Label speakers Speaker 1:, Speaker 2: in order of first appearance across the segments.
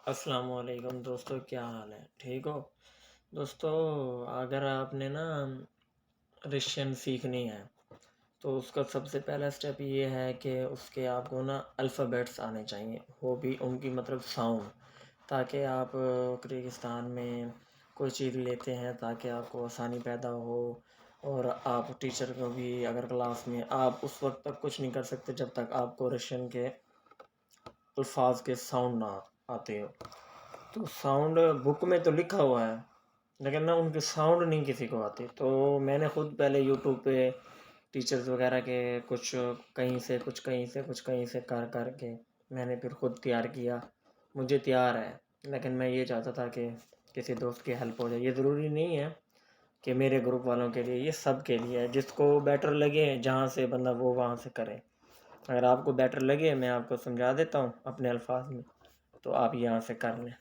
Speaker 1: السلام علیکم دوستو، کیا حال ہے؟ ٹھیک ہو دوستو؟ اگر آپ نے نا رشین سیکھنی ہے تو اس کا سب سے پہلا سٹیپ یہ ہے کہ اس کے آپ کو نا الفابیٹس آنے چاہیے، وہ بھی ان کی مطلب ساؤنڈ، تاکہ آپ کرغستان میں کوئی چیز لیتے ہیں تاکہ آپ کو آسانی پیدا ہو، اور آپ ٹیچر کو بھی اگر کلاس میں آپ اس وقت تک کچھ نہیں کر سکتے جب تک آپ کو رشین کے الفاظ کے ساؤنڈ نہ آتے ہو۔ تو ساؤنڈ بک میں تو لکھا ہوا ہے لیکن نا ان کے ساؤنڈ نہیں کسی کو آتے، تو میں نے خود پہلے یوٹیوب پہ ٹیچرز وغیرہ کے کچھ کہیں سے کچھ کہیں سے کچھ کہیں سے کر کر کے میں نے پھر خود تیار کیا۔ مجھے تیار ہے، لیکن میں یہ چاہتا تھا کہ کسی دوست کی ہیلپ ہو جائے۔ یہ ضروری نہیں ہے کہ میرے گروپ والوں کے لیے، یہ سب کے لیے ہے، جس کو بیٹر لگے جہاں سے بندہ وہ وہاں سے کرے۔ اگر آپ کو بیٹر لگے میں آپ کو سمجھا دیتا ہوں اپنے الفاظ میں، تو آپ یہاں سے کر لیں۔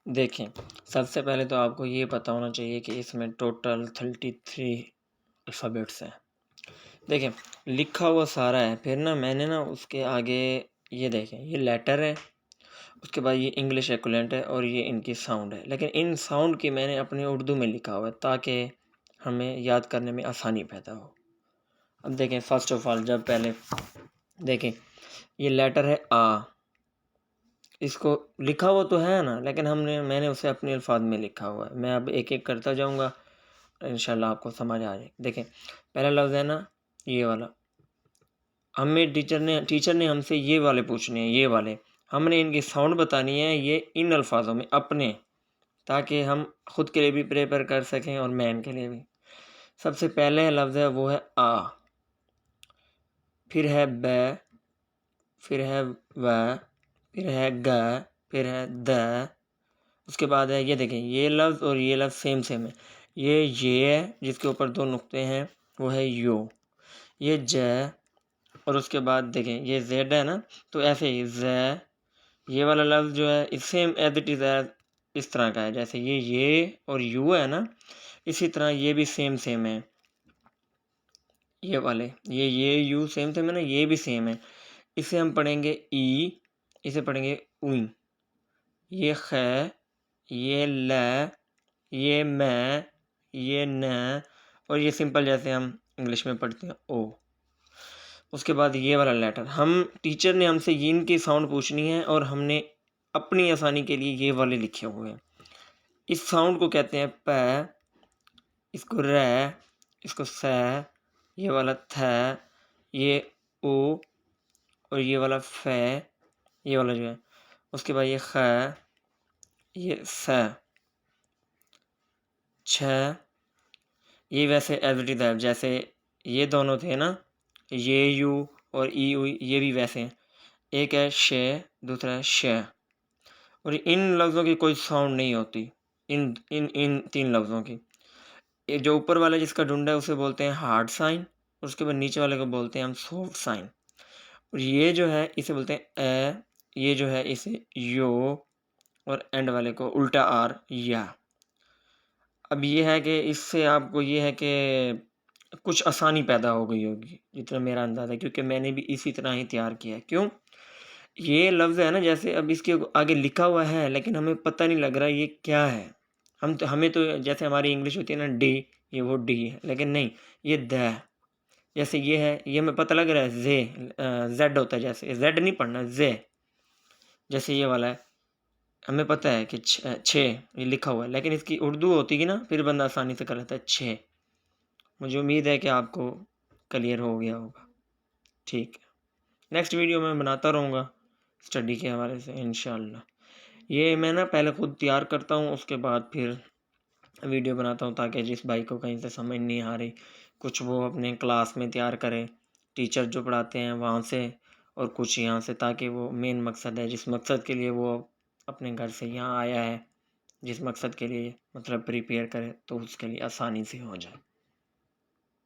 Speaker 1: دیکھیں، سب سے پہلے تو آپ کو یہ پتہ ہونا چاہیے کہ اس میں ٹوٹل 33 الفابیٹس ہیں۔ دیکھیں، لکھا ہوا سارا ہے، پھر نا میں نے نا اس کے آگے یہ دیکھیں، یہ لیٹر ہے، اس کے بعد یہ انگلش ایکولنٹ ہے، اور یہ ان کی ساؤنڈ ہے، لیکن ان ساؤنڈ کی میں نے اپنے اردو میں لکھا ہوا ہے تاکہ ہمیں یاد کرنے میں آسانی پیدا ہو۔ اب دیکھیں، فرسٹ آف آل جب پہلے دیکھیں، یہ لیٹر ہے آ، اس کو لکھا ہوا تو ہے نا، لیکن میں نے اسے اپنے الفاظ میں لکھا ہوا ہے۔ میں اب ایک ایک کرتا جاؤں گا، انشاءاللہ آپ کو سمجھ آ جائے۔ دیکھیں، پہلا لفظ ہے نا یہ والا، ہمیں ٹیچر نے ہم سے یہ والے پوچھنے ہیں، یہ والے ہم نے ان کی ساؤنڈ بتانی ہے، یہ ان الفاظوں میں اپنے، تاکہ ہم خود کے لیے بھی پریپیئر کر سکیں اور مین کے لیے بھی۔ سب سے پہلے لفظ ہے وہ ہے آ، پھر ہے ب، پھر ہے و، پھر ہے گ، پھر ہے د، اس کے بعد ہے یہ دیکھیں، یہ لفظ اور یہ لفظ سیم ہے۔ یہ ہے جس کے اوپر دو نقطے ہیں، وہ ہے یو، یہ ج، اور اس کے بعد دیکھیں یہ زیڈ ہے نا، تو ایسے ہی ز، یہ والا لفظ جو ہے سیم ایز اٹ از اس طرح کا ہے، جیسے یہ اور یو ہے نا، اسی طرح یہ بھی سیم ہے، یہ والے یہ یو سیم ہے نا، یہ بھی سیم ہے۔ اسے ہم پڑھیں گے ای، اسے پڑھیں گے اوئیں، یہ خ، یہ ل، یہ م، یہ ن، اور یہ سمپل جیسے ہم انگلش میں پڑھتے ہیں او۔ اس کے بعد یہ والا لیٹر، ٹیچر نے ہم سے ان کی ساؤنڈ پوچھنی ہے، اور ہم نے اپنی آسانی کے لیے یہ والے لکھے ہوئے ہیں۔ اس ساؤنڈ کو کہتے ہیں پ، اس کو ر، اس کو س، یہ والا تھ، یہ او، اور یہ والا ف، یہ والا جو ہے۔ اس کے بعد یہ خ، یہ س، چھ، یہ ویسے ایز اٹ از جیسے یہ دونوں تھے نا، یہ یو اور ای اوئی، یہ بھی ویسے ہیں۔ ایک ہے ش، دوسرا ہے ش، اور ان لفظوں کی کوئی ساؤنڈ نہیں ہوتی، ان تین لفظوں کی۔ یہ جو اوپر والا جس کا ڈنڈا ہے اسے بولتے ہیں ہارڈ سائن، اور اس کے بعد نیچے والے کو بولتے ہیں ہم سافٹ سائن، اور یہ جو ہے اسے بولتے ہیں اے، یہ جو ہے اسے یو، اور اینڈ والے کو الٹا آر یا۔ اب یہ ہے کہ اس سے آپ کو یہ ہے کہ کچھ آسانی پیدا ہو گئی ہوگی، جتنا میرا اندازہ ہے، کیونکہ میں نے بھی اسی طرح ہی تیار کیا ہے۔ کیوں؟ یہ لفظ ہے نا، جیسے اب اس کے آگے لکھا ہوا ہے لیکن ہمیں پتہ نہیں لگ رہا یہ کیا ہے۔ ہمیں تو جیسے ہماری انگلش ہوتی ہے نا ڈی، یہ وہ ڈی ہے، لیکن نہیں، یہ د، جیسے یہ ہے، یہ ہمیں پتہ لگ رہا ہے زیڈ ہوتا ہے، جیسے زیڈ نہیں پڑھنا، زے، جیسے یہ والا ہے، ہمیں پتہ ہے کہ 6 یہ لکھا ہوا ہے، لیکن اس کی اردو ہوتی ہے نا، پھر بندہ آسانی سے کر لیتا ہے 6۔ مجھے امید ہے کہ آپ کو کلیئر ہو گیا ہوگا۔ ٹھیک ہے، نیکسٹ ویڈیو میں بناتا رہوں گا اسٹڈی کے حوالے سے انشاءاللہ۔ یہ میں نا پہلے خود تیار کرتا ہوں، اس کے بعد پھر ویڈیو بناتا ہوں، تاکہ جس بھائی کو کہیں سے سمجھ نہیں آ رہی کچھ وہ اپنے کلاس میں تیار کرے، ٹیچر جو پڑھاتے ہیں وہاں سے، اور کچھ یہاں سے، تاکہ وہ مین مقصد ہے جس مقصد کے لیے وہ اپنے گھر سے یہاں آیا ہے، جس مقصد کے لیے مطلب پریپیئر کرے، تو اس کے لیے آسانی سے ہو جائے۔